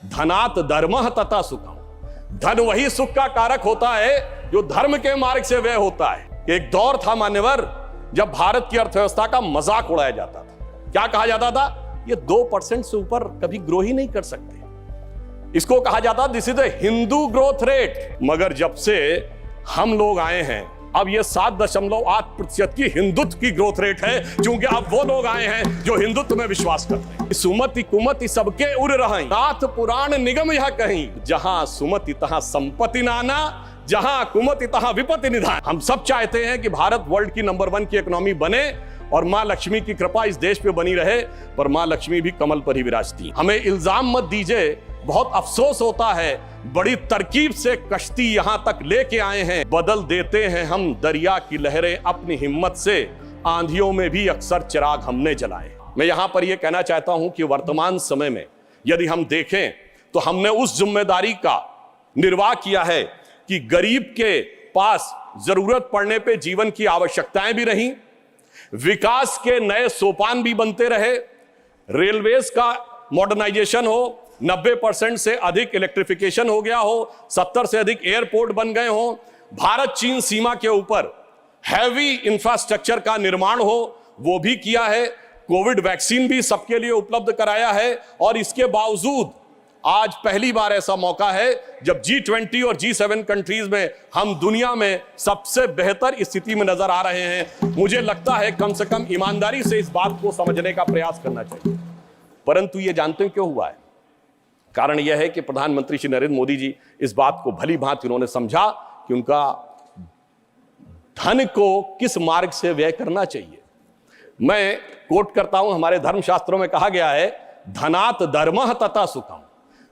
धनात धर्मः तथा सुखम। धन वही सुख का कारक होता है जो धर्म के मार्ग से व्यय होता है। एक दौर था मान्यवर जब भारत की अर्थव्यवस्था का मजाक उड़ाया जाता था। क्या कहा जाता था? ये 2% से ऊपर कभी ग्रो ही नहीं कर सकते। इसको कहा जाता this is the Hindu growth rate. मगर जब से हम लोग आए हैं अब ये 7.8% की हिंदुत्व की ग्रोथ रेट है, क्योंकि अब वो लोग आए हैं जो हिंदुत्व में विश्वास करते हैं। सुमति कुमति सबके उड़ रही, नाथ पुराण निगम यह कहीं, जहां सुमति तहां संपत्ति नाना, जहां कुमति तहां विपत्ति निधान। हम सब चाहते हैं कि भारत वर्ल्ड की नंबर 1 की इकोनॉमी बने और मां लक्ष्मी की कृपा इस देश पे बनी रहे, पर मां लक्ष्मी भी कमल पर ही विराजती। हमें इल्जाम मत दीजिए, बहुत अफसोस होता है, बड़ी तरकीब से कश्ती यहां तक लेके आए हैं, बदल देते हैं हम दरिया की लहरें अपनी हिम्मत से, आंधियों में भी अक्सर चिराग हमने जलाए। मैं यहां पर यह कहना चाहता हूं कि वर्तमान समय में यदि हम देखें तो हमने उस जिम्मेदारी का निर्वाह किया है कि गरीब के पास जरूरत पड़ने पे जीवन की आवश्यकताएं भी रहीं, विकास के नए सोपान भी बनते रहे, रेलवेज का मॉडर्नाइजेशन हो, 90% से अधिक इलेक्ट्रिफिकेशन हो गया हो, 70 से अधिक एयरपोर्ट बन गए हो, भारत चीन सीमा के ऊपर हैवी इंफ्रास्ट्रक्चर का निर्माण हो, वो भी किया है, कोविड वैक्सीन भी सबके लिए उपलब्ध कराया है। और इसके बावजूद आज पहली बार ऐसा मौका है जब G20 और G7 कंट्रीज में हम दुनिया में सबसे बेहतर स्थिति में नजर आ रहे हैं। मुझे लगता है कम से कम ईमानदारी से इस बात को समझने का प्रयास करना चाहिए। परंतु ये जानते हैं क्यों हुआ है? कारण यह है कि प्रधानमंत्री श्री नरेंद्र मोदी जी इस बात को भली भांति उन्होंने समझा कि उनका धन को किस मार्ग से व्यय करना चाहिए। मैं कोट करता हूं, हमारे धर्मशास्त्रों में कहा गया है, धनात धर्मः तथा सुखम।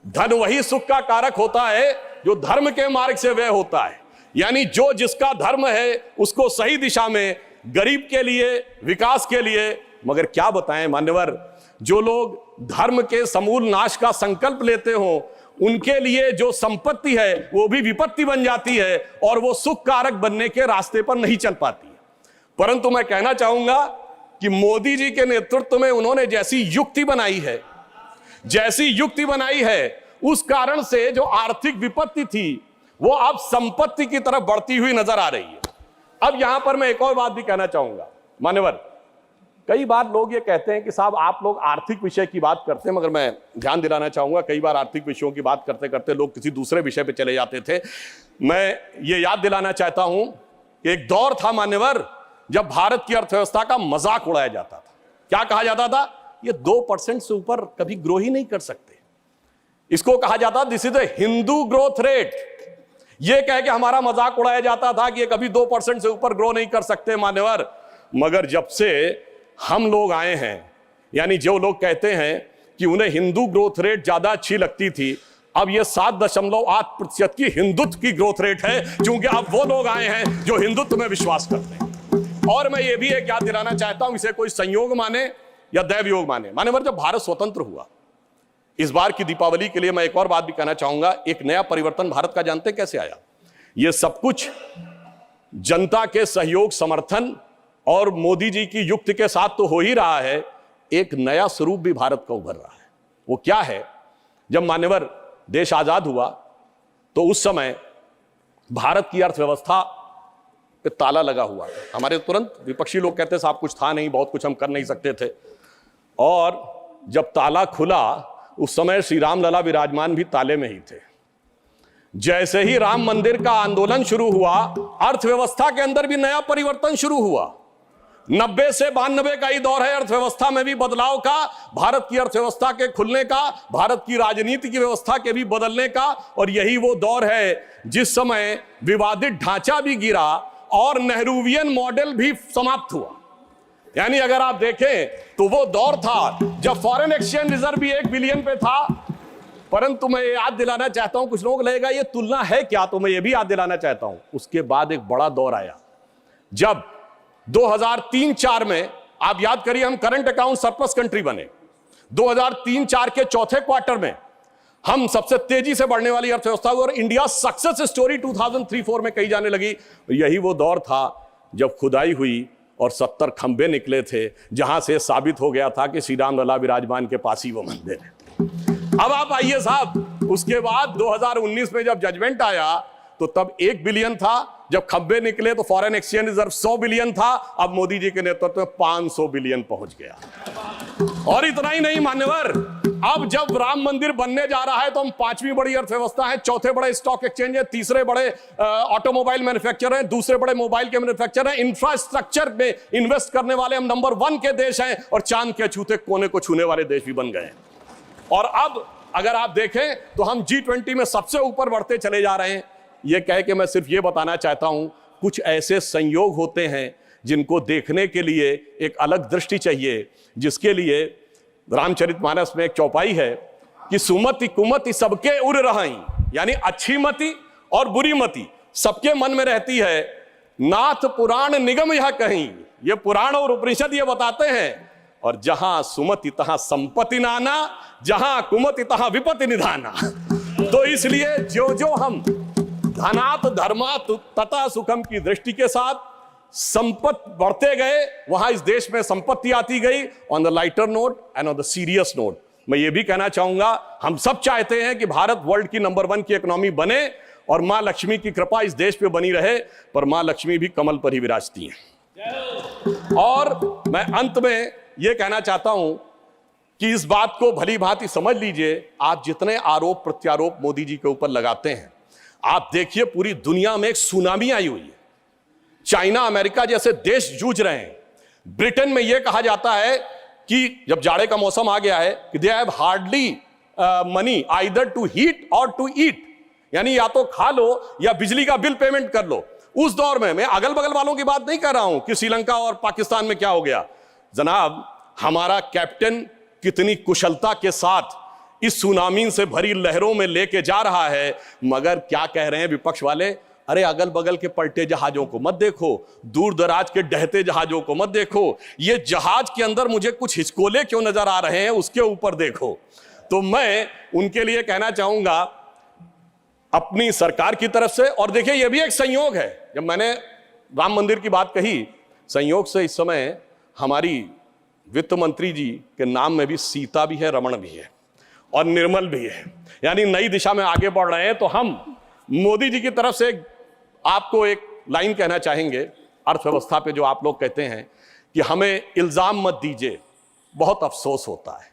धन वही सुख का कारक होता है जो धर्म के मार्ग से व्यय होता है। यानी जो जिसका धर्म है उसको सही दिशा में, गरीब के लिए, विकास के लिए। मगर क्या बताएं मान्यवर, जो लोग धर्म के समूल नाश का संकल्प लेते हो उनके लिए जो संपत्ति है वो भी विपत्ति बन जाती है और वो सुख कारक बनने के रास्ते पर नहीं चल पाती है। परंतु मैं कहना चाहूंगा कि मोदी जी के नेतृत्व में उन्होंने जैसी युक्ति बनाई है उस कारण से जो आर्थिक विपत्ति थी वो अब संपत्ति की तरफ बढ़ती हुई नजर आ रही है। अब यहां पर मैं एक और बात भी कहना चाहूंगा मान्यवर, कई बार लोग ये कहते हैं कि साहब आप लोग आर्थिक विषय की बात करते हैं, मगर मैं ध्यान दिलाना चाहूंगा कई बार आर्थिक विषयों की बात करते करते लोग किसी दूसरे विषय पे चले जाते थे। मैं ये याद दिलाना चाहता हूं कि एक दौर था मान्यवर जब भारत की अर्थव्यवस्था का मजाक उड़ाया जाता था। क्या कहा जाता था? ये 2% से ऊपर कभी ग्रो ही नहीं कर सकते। इसको कहा जाता this is the Hindu growth rate. ये कह के हमारा मजाक उड़ाया जाता था कि ये कभी 2% से ऊपर ग्रो नहीं कर सकते मान्यवर। मगर जब से हम लोग आए हैं, यानी जो लोग कहते हैं कि उन्हें हिंदू ग्रोथ रेट ज्यादा अच्छी लगती थी, अब यह 7.8% की हिंदुत्व की ग्रोथ रेट है, क्योंकि अब वो लोग आए हैं जो हिंदुत्व में विश्वास करते हैं। और मैं ये भी एक याद दिलाना चाहता हूं, इसे कोई संयोग माने या दैवयोग माने, मान्यवर जब भारत स्वतंत्र हुआ, इस बार की दीपावली के लिए मैं एक और बात भी कहना चाहूंगा, एक नया परिवर्तन भारत का जानते कैसे आया? यह सब कुछ जनता के सहयोग, समर्थन और मोदी जी की युक्ति के साथ तो हो ही रहा है, एक नया स्वरूप भी भारत का उभर रहा है। वो क्या है? जब मान्यवर देश आजाद हुआ तो उस समय भारत की अर्थव्यवस्था पे ताला लगा हुआ था। हमारे तुरंत विपक्षी लोग कहते साहब कुछ था नहीं, बहुत कुछ हम कर नहीं सकते थे। और जब ताला खुला उस समय श्री राम लला विराजमान भी ताले में ही थे। जैसे ही राम मंदिर का आंदोलन शुरू हुआ, अर्थव्यवस्था के अंदर भी नया परिवर्तन शुरू हुआ। 90 से 92 का ही दौर है अर्थव्यवस्था में भी बदलाव का, भारत की अर्थव्यवस्था के खुलने का, भारत की राजनीति की व्यवस्था के भी बदलने का। और यही वो दौर है जिस समय विवादित ढांचा भी गिरा और नेहरूवियन मॉडल भी समाप्त हुआ। यानी अगर आप देखें तो वो दौर था जब फॉरेन एक्सचेंज रिजर्व भी 1 बिलियन पे था। परंतु मैं ये याद दिलाना चाहता हूं, कुछ लोग लगेगा ये तुलना है क्या, तो मैं ये भी याद दिलाना चाहता हूं, उसके बाद एक बड़ा दौर आया जब 2003-4 में, आप याद करिए, हम करंट अकाउंट सरप्लस कंट्री बने। 2003-4 के चौथे क्वार्टर में हम सबसे तेजी से बढ़ने वाली अर्थव्यवस्था हुई और इंडिया सक्सेस स्टोरी 2003-4 में कही जाने लगी। यही वो दौर था जब खुदाई हुई और 70 खंबे निकले थे, जहां से साबित हो गया था कि श्री राम लला विराजमान के पास ही वो मंदिर है। अब आप आइए साहब, उसके बाद 2019 में जब जजमेंट आया तो तब 1 बिलियन था, जब खब्बे निकले तो फॉरेन एक्सचेंज रिजर्व 100 बिलियन था, अब मोदी जी के नेतृत्व में 500 बिलियन पहुंच गया। और इतना ही नहीं मान्यवर, अब जब राम मंदिर बनने जा रहा है तो हम 5वीं बड़ी अर्थव्यवस्था है, चौथे बड़े स्टॉक एक्सचेंज है, तीसरे बड़े ऑटोमोबाइल मैन्युफैक्चरर हैं, दूसरे बड़े मोबाइल के मैन्युफैक्चरर हैं, इंफ्रास्ट्रक्चर में इन्वेस्ट करने वाले हम नंबर 1 के देश हैं, और चांद के छूते कोने को छूने वाले देश भी बन गए। और अब अगर आप देखें तो हम G20 में सबसे ऊपर बढ़ते चले जा रहे हैं। यह कह के मैं सिर्फ यह बताना चाहता हूं, कुछ ऐसे संयोग होते हैं जिनको देखने के लिए एक अलग दृष्टि चाहिए, जिसके लिए रामचरितमानस में एक चौपाई है कि सुमति कुमति सबके उर रहाई, यानी अच्छी मति और बुरी मति सबके मन में रहती है। नाथ पुराण निगम यह कहीं, ये पुराण और उपनिषद ये बताते हैं, और जहां सुमति तहां संपत्ति नाना, जहां कुमति तहां विपत्ति निधाना। तो इसलिए जो जो हम धनात धर्मात तथा सुखम की दृष्टि के साथ संपत्ति बढ़ते गए, वहां इस देश में संपत्ति आती गई। On the lighter note and on the serious note मैं ये भी कहना चाहूंगा, हम सब चाहते हैं कि भारत वर्ल्ड की नंबर 1 की इकोनॉमी बने और मां लक्ष्मी की कृपा इस देश पे बनी रहे, पर मां लक्ष्मी भी कमल पर ही विराजती हैं। और मैं अंत में यह कहना चाहता हूं कि इस बात को भली भांति समझ लीजिए, आप जितने आरोप प्रत्यारोप मोदी जी के ऊपर लगाते हैं, आप देखिए पूरी दुनिया में एक सुनामी आई हुई है। चाइना अमेरिका जैसे देश जूझ रहे हैं। ब्रिटेन में यह कहा जाता है कि जब जाड़े का मौसम आ गया है कि they have hardly money either to heat और टू ईट, यानी या तो खा लो या बिजली का बिल पेमेंट कर लो। उस दौर में, मैं अगल बगल वालों की बात नहीं कर रहा हूं कि श्रीलंका और पाकिस्तान में क्या हो गया। जनाब, हमारा कैप्टन कितनी कुशलता के साथ इस सुनामी से भरी लहरों में लेके जा रहा है, मगर क्या कह रहे हैं विपक्ष वाले, अरे अगल बगल के पलटे जहाजों को मत देखो, दूर दराज के डहते जहाजों को मत देखो, ये जहाज के अंदर मुझे कुछ हिचकोले क्यों नजर आ रहे हैं उसके ऊपर देखो। तो मैं उनके लिए कहना चाहूंगा अपनी सरकार की तरफ से, और देखिए यह भी एक संयोग है, जब मैंने राम मंदिर की बात कही, संयोग से इस समय हमारी वित्त मंत्री जी के नाम में भी सीता भी है, रमण भी है और निर्मल भी है, यानी नई दिशा में आगे बढ़ रहे हैं। तो हम मोदी जी की तरफ से आपको एक लाइन कहना चाहेंगे अर्थव्यवस्था पे, जो आप लोग कहते हैं कि हमें इल्जाम मत दीजिए, बहुत अफसोस होता है।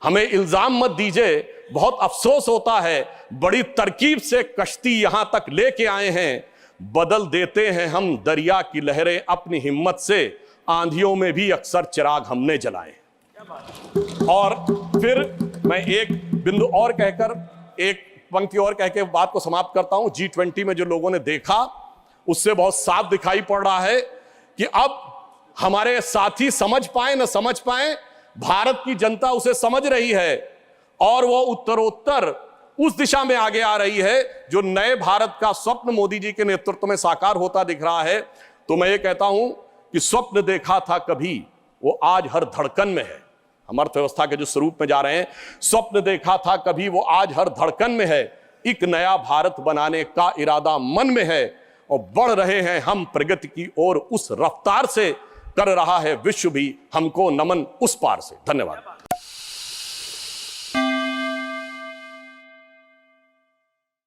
हमें इल्जाम मत दीजिए, बहुत अफसोस होता है। बड़ी तरकीब से कश्ती यहां तक लेके आए हैं, बदल देते हैं हम दरिया की लहरें अपनी हिम्मत से, आंधियों में भी अक्सर चिराग हमने जलाए। और फिर मैं एक बिंदु और कहकर, एक पंक्ति और कह के बात को समाप्त करता हूं। G20 में जो लोगों ने देखा उससे बहुत साफ दिखाई पड़ रहा है कि अब हमारे साथी समझ पाए न समझ पाए, भारत की जनता उसे समझ रही है और वो उत्तरोत्तर उस दिशा में आगे आ रही है जो नए भारत का स्वप्न मोदी जी के नेतृत्व में साकार होता दिख रहा है। तो मैं ये कहता हूं कि स्वप्न देखा था कभी, वो आज हर धड़कन में है। हम अर्थव्यवस्था के जो स्वरूप में जा रहे हैं, स्वप्न देखा था कभी, वो आज हर धड़कन में है। एक नया भारत बनाने का इरादा मन में है और बढ़ रहे हैं हम प्रगति की ओर, उस रफ्तार से कर रहा है विश्व भी हमको नमन उस पार से। धन्यवाद।